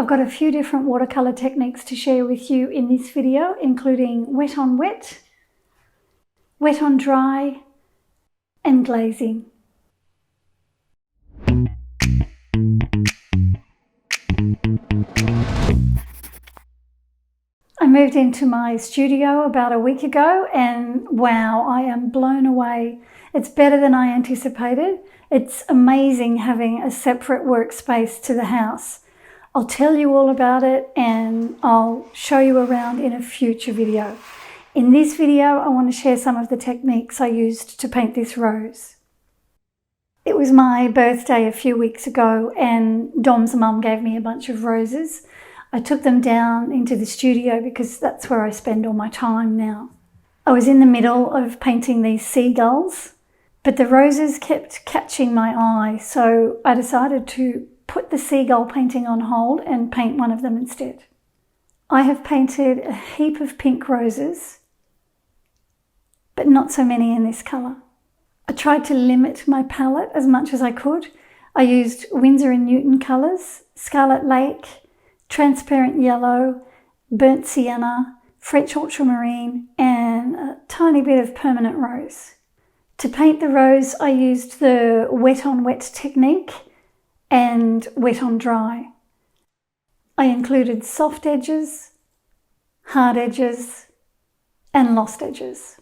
I've got a few different watercolour techniques to share with you in this video, including wet on wet, wet on dry, and glazing. I moved into my studio about a week ago and wow, I am blown away. It's better than I anticipated. It's amazing having a separate workspace to the house. I'll tell you all about it and I'll show you around in a future video. In this video, I want to share some of the techniques I used to paint this rose. It was my birthday a few weeks ago and Dom's mum gave me a bunch of roses. I took them down into the studio because that's where I spend all my time now. I was in the middle of painting these seagulls, but the roses kept catching my eye, so I decided to put the seagull painting on hold and paint one of them instead. I have painted a heap of pink roses, but not so many in this colour. I tried to limit my palette as much as I could. I used Winsor & Newton colours, Scarlet Lake, transparent yellow, burnt sienna, French ultramarine, and a tiny bit of permanent rose. To paint the rose, I used the wet on wet technique and wet on dry. I included soft edges, hard edges, and lost edges.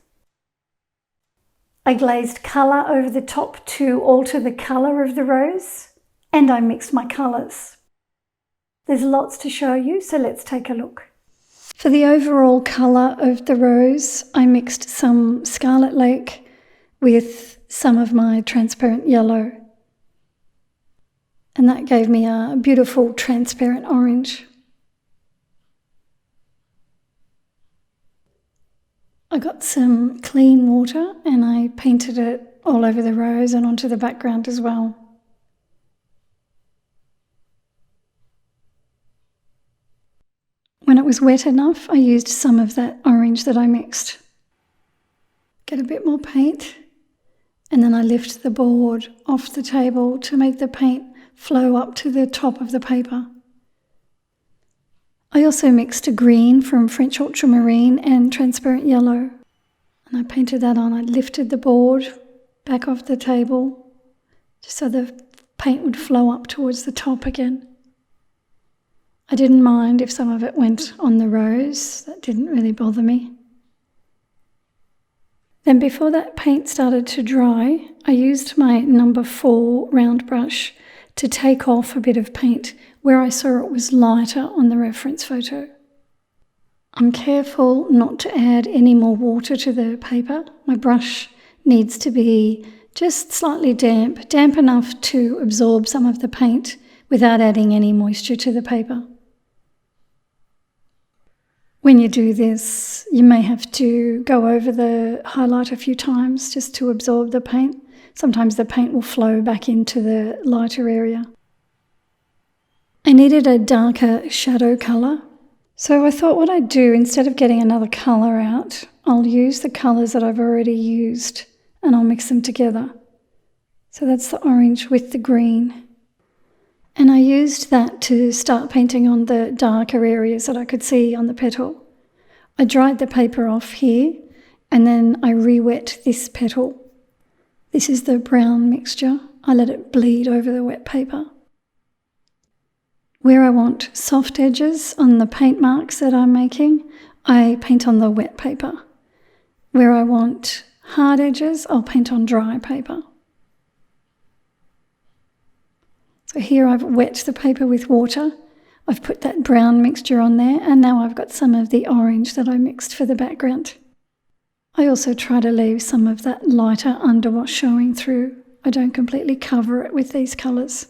I glazed colour over the top to alter the colour of the rose, and I mixed my colours. There's lots to show you, so let's take a look. For the overall colour of the rose, I mixed some Scarlet Lake with some of my transparent yellow. And that gave me a beautiful transparent orange. I got some clean water and I painted it all over the rose and onto the background as well. When it was wet enough, I used some of that orange that I mixed. Get a bit more paint, and then I lift the board off the table to make the paint flow up to the top of the paper. I also mixed a green from French ultramarine and transparent yellow, and I painted that on. I lifted the board back off the table just so the paint would flow up towards the top again. I didn't mind if some of it went on the rose, that didn't really bother me. Then before that paint started to dry, I used my number 4 round brush to take off a bit of paint where I saw it was lighter on the reference photo. I'm careful not to add any more water to the paper. My brush needs to be just slightly damp enough to absorb some of the paint without adding any moisture to the paper. When you do this, you may have to go over the highlight a few times just to absorb the paint. Sometimes the paint will flow back into the lighter area. I needed a darker shadow colour, so I thought what I'd do, instead of getting another colour out, I'll use the colours that I've already used and I'll mix them together. So that's the orange with the green. And I used that to start painting on the darker areas that I could see on the petal. I dried the paper off here and then I re-wet this petal. This is the brown mixture. I let it bleed over the wet paper. Where I want soft edges on the paint marks that I'm making, I paint on the wet paper. Where I want hard edges, I'll paint on dry paper. So here I've wet the paper with water. I've put that brown mixture on there and now I've got some of the orange that I mixed for the background. I also try to leave some of that lighter underwash showing through. I don't completely cover it with these colours.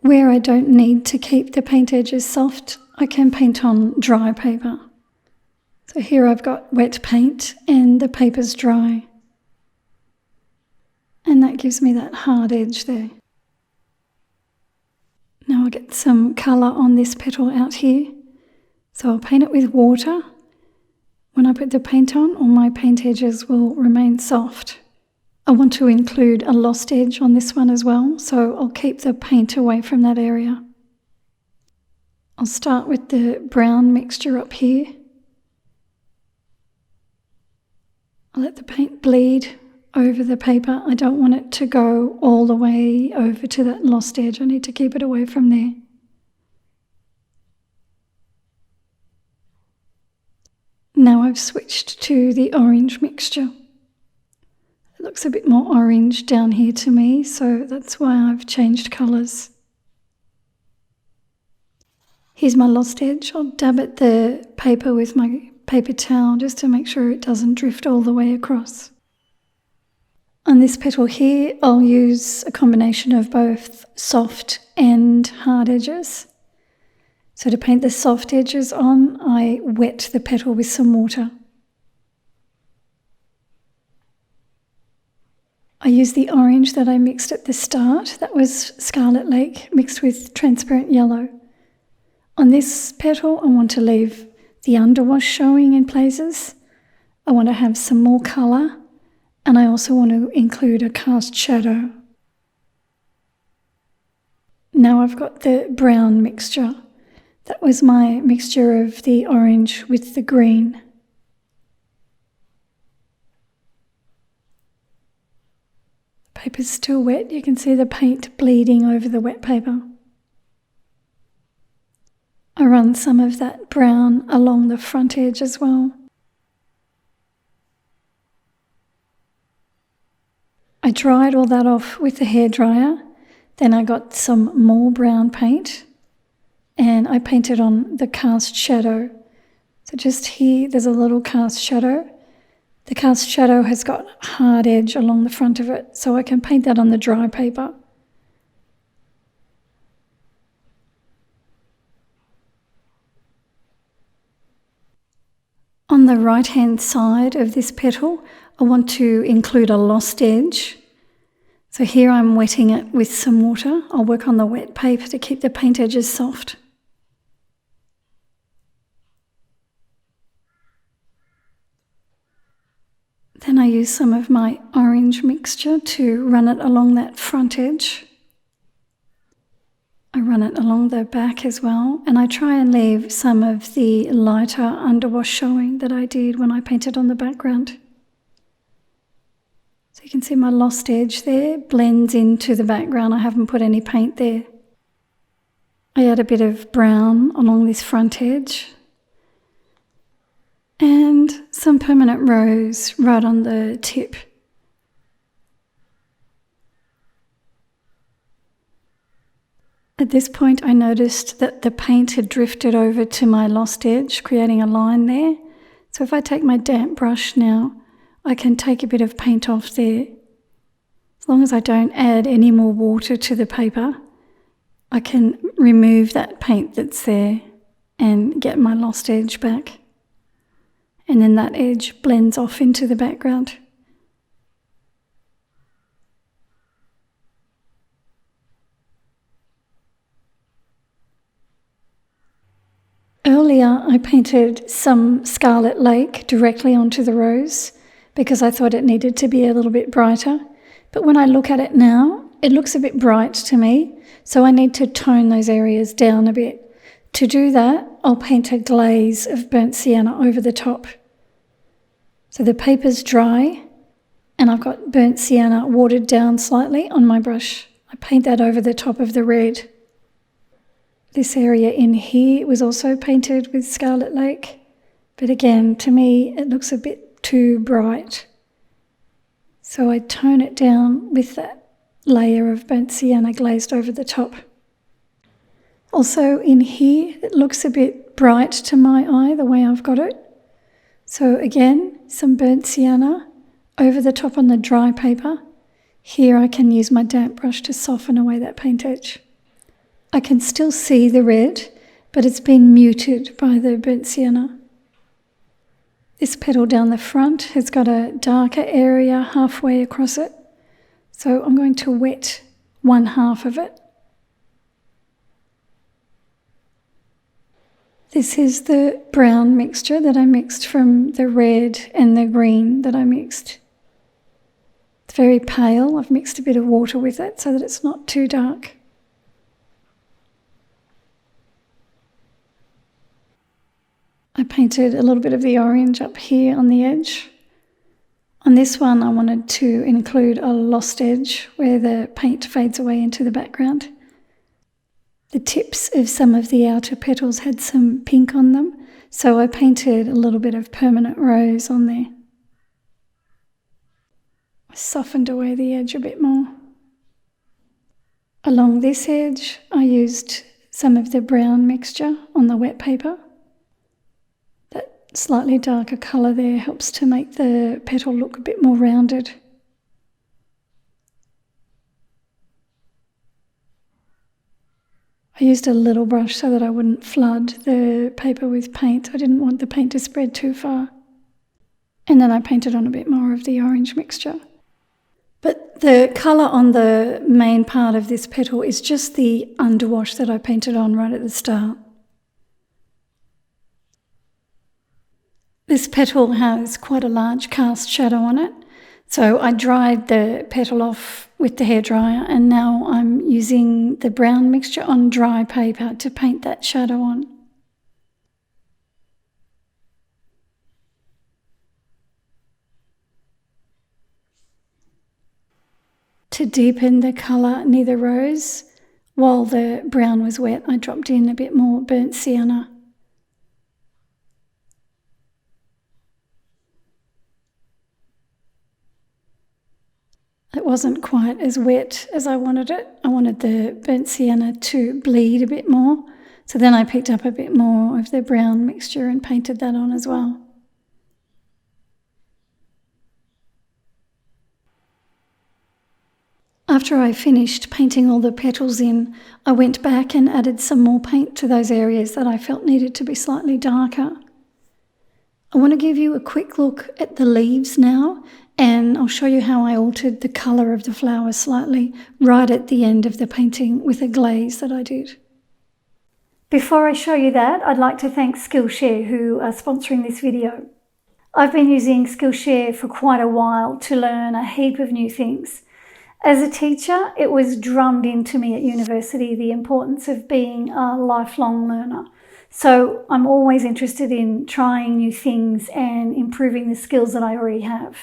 Where I don't need to keep the paint edges soft, I can paint on dry paper. So here I've got wet paint and the paper's dry. And that gives me that hard edge there. Now I'll get some colour on this petal out here. So I'll paint it with water. When I put the paint on, all my paint edges will remain soft. I want to include a lost edge on this one as well, so I'll keep the paint away from that area. I'll start with the brown mixture up here. I'll let the paint bleed over the paper. I don't want it to go all the way over to that lost edge. I need to keep it away from there. Now I've switched to the orange mixture. It looks a bit more orange down here to me, so that's why I've changed colours. Here's my lost edge. I'll dab at the paper with my paper towel just to make sure it doesn't drift all the way across. On this petal here, I'll use a combination of both soft and hard edges. So to paint the soft edges on, I wet the petal with some water. I used the orange that I mixed at the start. That was Scarlet Lake mixed with transparent yellow. On this petal, I want to leave the underwash showing in places. I want to have some more colour, and I also want to include a cast shadow. Now I've got the brown mixture. That was my mixture of the orange with the green. The paper's still wet. You can see the paint bleeding over the wet paper. I run some of that brown along the front edge as well. I dried all that off with the hairdryer. Then I got some more brown paint and I painted on the cast shadow. So just here, there's a little cast shadow. The cast shadow has got hard edge along the front of it, so I can paint that on the dry paper. On the right-hand side of this petal, I want to include a lost edge. So here I'm wetting it with some water. I'll work on the wet paper to keep the paint edges soft. Then I use some of my orange mixture to run it along that front edge. I run it along the back as well, and I try and leave some of the lighter underwash showing that I did when I painted on the background. So you can see my lost edge there blends into the background. I haven't put any paint there. I add a bit of brown along this front edge and some permanent rose right on the tip. At this point I noticed that the paint had drifted over to my lost edge, creating a line there. So if I take my damp brush now, I can take a bit of paint off there. As long as I don't add any more water to the paper, I can remove that paint that's there and get my lost edge back. And then that edge blends off into the background. Earlier I painted some Scarlet Lake directly onto the rose because I thought it needed to be a little bit brighter. But when I look at it now, it looks a bit bright to me, so I need to tone those areas down a bit. To do that, I'll paint a glaze of burnt sienna over the top. So the paper's dry and I've got burnt sienna watered down slightly on my brush. I paint that over the top of the red. This area in here was also painted with Scarlet Lake, but again, to me, it looks a bit too bright. So I tone it down with that layer of burnt sienna glazed over the top. Also in here, it looks a bit bright to my eye, the way I've got it. So again, some burnt sienna over the top on the dry paper. Here I can use my damp brush to soften away that paint edge. I can still see the red, but it's been muted by the burnt sienna. This petal down the front has got a darker area halfway across it, so I'm going to wet one half of it. This is the brown mixture that I mixed from the red and the green that I mixed. It's very pale. I've mixed a bit of water with it so that it's not too dark. I painted a little bit of the orange up here on the edge. On this one, I wanted to include a lost edge where the paint fades away into the background. The tips of some of the outer petals had some pink on them, so I painted a little bit of permanent rose on there. I softened away the edge a bit more. Along this edge, I used some of the brown mixture on the wet paper. That slightly darker colour there helps to make the petal look a bit more rounded. I used a little brush so that I wouldn't flood the paper with paint. I didn't want the paint to spread too far. And then I painted on a bit more of the orange mixture. But the colour on the main part of this petal is just the underwash that I painted on right at the start. This petal has quite a large cast shadow on it, so I dried the petal off with the hairdryer, and now I'm using the brown mixture on dry paper to paint that shadow on. To deepen the colour near the rose, while the brown was wet, I dropped in a bit more burnt sienna. It wasn't quite as wet as I wanted it. I wanted the burnt sienna to bleed a bit more. So then I picked up a bit more of the brown mixture and painted that on as well. After I finished painting all the petals in, I went back and added some more paint to those areas that I felt needed to be slightly darker. I want to give you a quick look at the leaves now, and I'll show you how I altered the colour of the flowers slightly right at the end of the painting with a glaze that I did. Before I show you that, I'd like to thank Skillshare who are sponsoring this video. I've been using Skillshare for quite a while to learn a heap of new things. As a teacher, it was drummed into me at university the importance of being a lifelong learner. So I'm always interested in trying new things and improving the skills that I already have.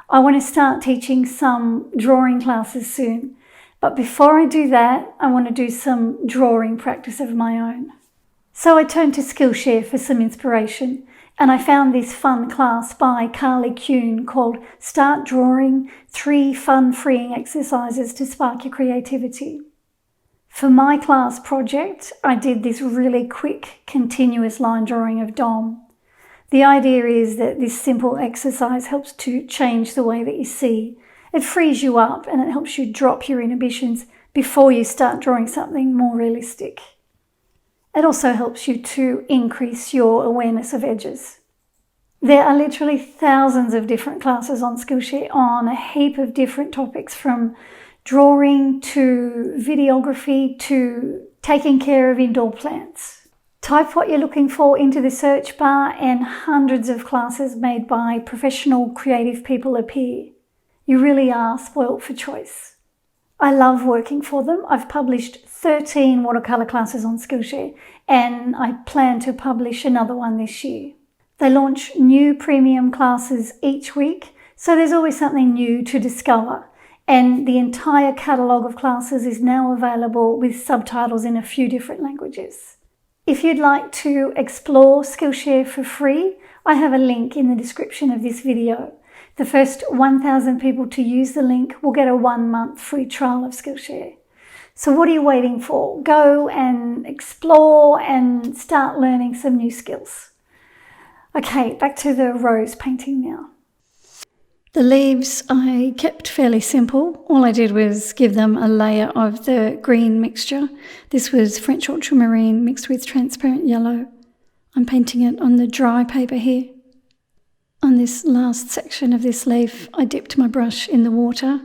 I want to start teaching some drawing classes soon, but before I do that, I want to do some drawing practice of my own. So I turned to Skillshare for some inspiration, and I found this fun class by Carly Kuhn called Start Drawing, 3 Fun Freeing Exercises to Spark Your Creativity. For my class project, I did this really quick, continuous line drawing of Dom. The idea is that this simple exercise helps to change the way that you see. It frees you up and it helps you drop your inhibitions before you start drawing something more realistic. It also helps you to increase your awareness of edges. There are literally thousands of different classes on Skillshare on a heap of different topics, from drawing to videography to taking care of indoor plants. Type what you're looking for into the search bar and hundreds of classes made by professional creative people appear. You really are spoilt for choice. I love working for them. I've published 13 watercolour classes on Skillshare, and I plan to publish another one this year. They launch new premium classes each week, so there's always something new to discover. And the entire catalogue of classes is now available with subtitles in a few different languages. If you'd like to explore Skillshare for free, I have a link in the description of this video. The first 1,000 people to use the link will get a 1-month free trial of Skillshare. So what are you waiting for? Go and explore and start learning some new skills. Okay, back to the rose painting now. The leaves I kept fairly simple. All I did was give them a layer of the green mixture. This was French ultramarine mixed with transparent yellow. I'm painting it on the dry paper here. On this last section of this leaf, I dipped my brush in the water,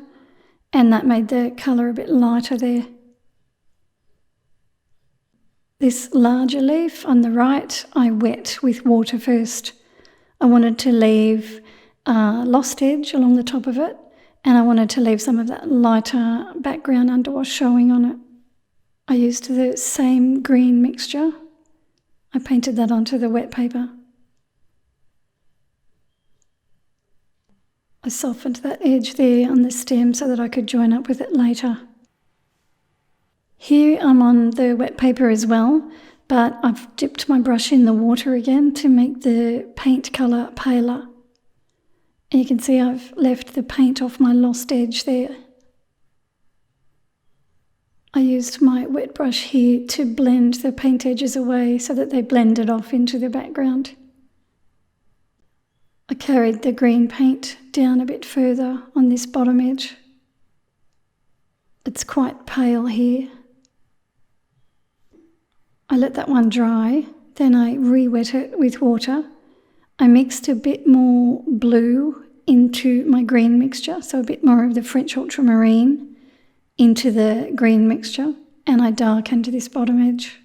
and that made the colour a bit lighter there. This larger leaf on the right, I wet with water first. I wanted to leave a lost edge along the top of it, and I wanted to leave some of that lighter background underwash showing on it. I used the same green mixture. I I painted that onto the wet paper. I softened that edge there on the stem so that I could join up with it later. Here I'm on the wet paper as well, but I've dipped my brush in the water again to make the paint colour paler. And you can see I've left the paint off my lost edge there. I used my wet brush here to blend the paint edges away so that they blended off into the background. I carried the green paint down a bit further on this bottom edge. It's quite pale here. I let that one dry, then I re-wet it with water. I mixed a bit more blue into my green mixture, so a bit more of the French ultramarine into the green mixture, and I darkened this bottom edge.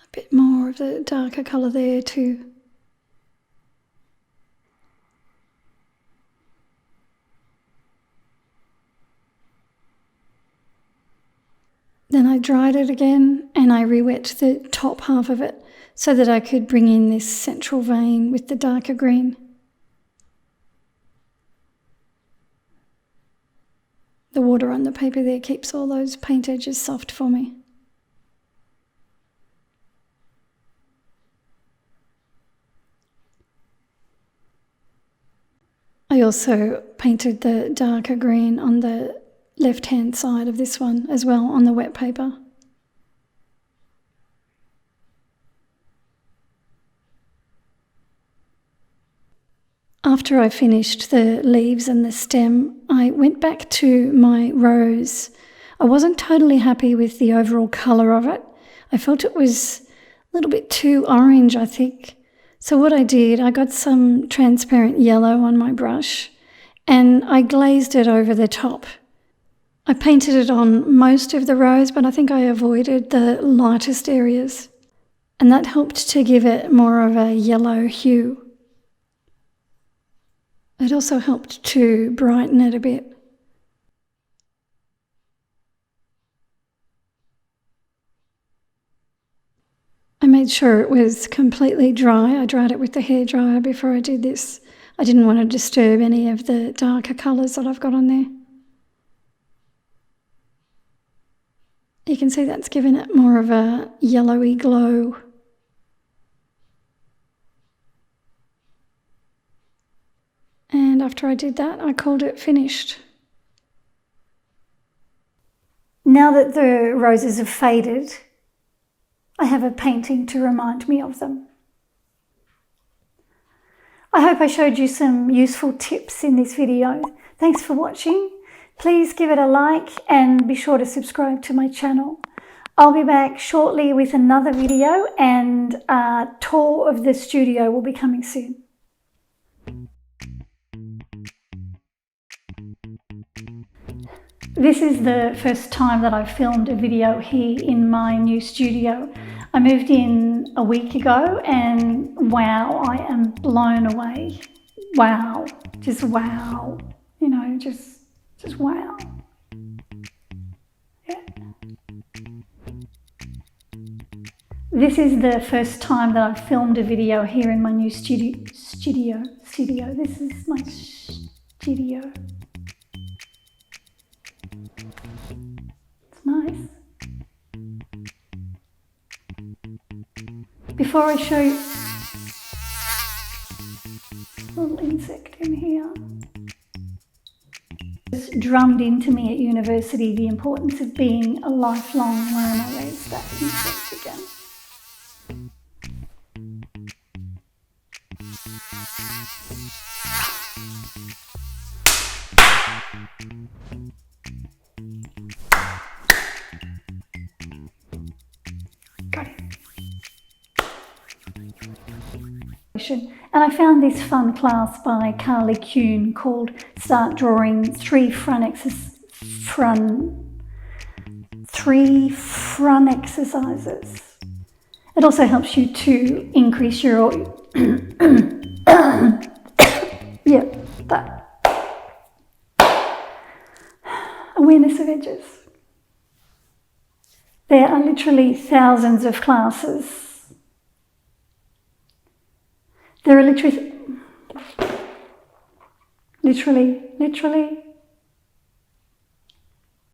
A bit more of the darker colour there too. Then I dried it again and I re-wet the top half of it so that I could bring in this central vein with the darker green. The water on the paper there keeps all those paint edges soft for me. I also painted the darker green on the left-hand side of this one as well on the wet paper. After I finished the leaves and the stem, I went back to my rose. I wasn't totally happy with the overall colour of it. I felt it was a little bit too orange, I think. So what I did, I got some transparent yellow on my brush and I glazed it over the top. I painted it on most of the rose, but I think I avoided the lightest areas, and that helped to give it more of a yellow hue. It also helped to brighten it a bit. I made sure it was completely dry. I dried it with the hairdryer before I did this. I didn't want to disturb any of the darker colours that I've got on there. You can see that's given it more of a yellowy glow. And after I did that, I called it finished. Now that the roses have faded, I have a painting to remind me of them. I hope I showed you some useful tips in this video. Thanks for watching. Please give it a like and be sure to subscribe to my channel. I'll be back shortly with another video, and a tour of the studio will be coming soon. This is the first time that I've filmed a video here in my new studio. I moved in a week ago and wow, I am blown away. Wow, just wow, you know, just wow. Yeah. This is the first time that I've filmed a video here in my new studio. This is my studio. It's nice. Before I show you, a little insect in here. It's drummed into me at university the importance of being a lifelong learner. There's that insect again. Got it. And I found this fun class by Carly Kuhn called Start Drawing Three Front exercises. It also helps you to increase your awareness of edges. There are literally thousands of classes. There are literally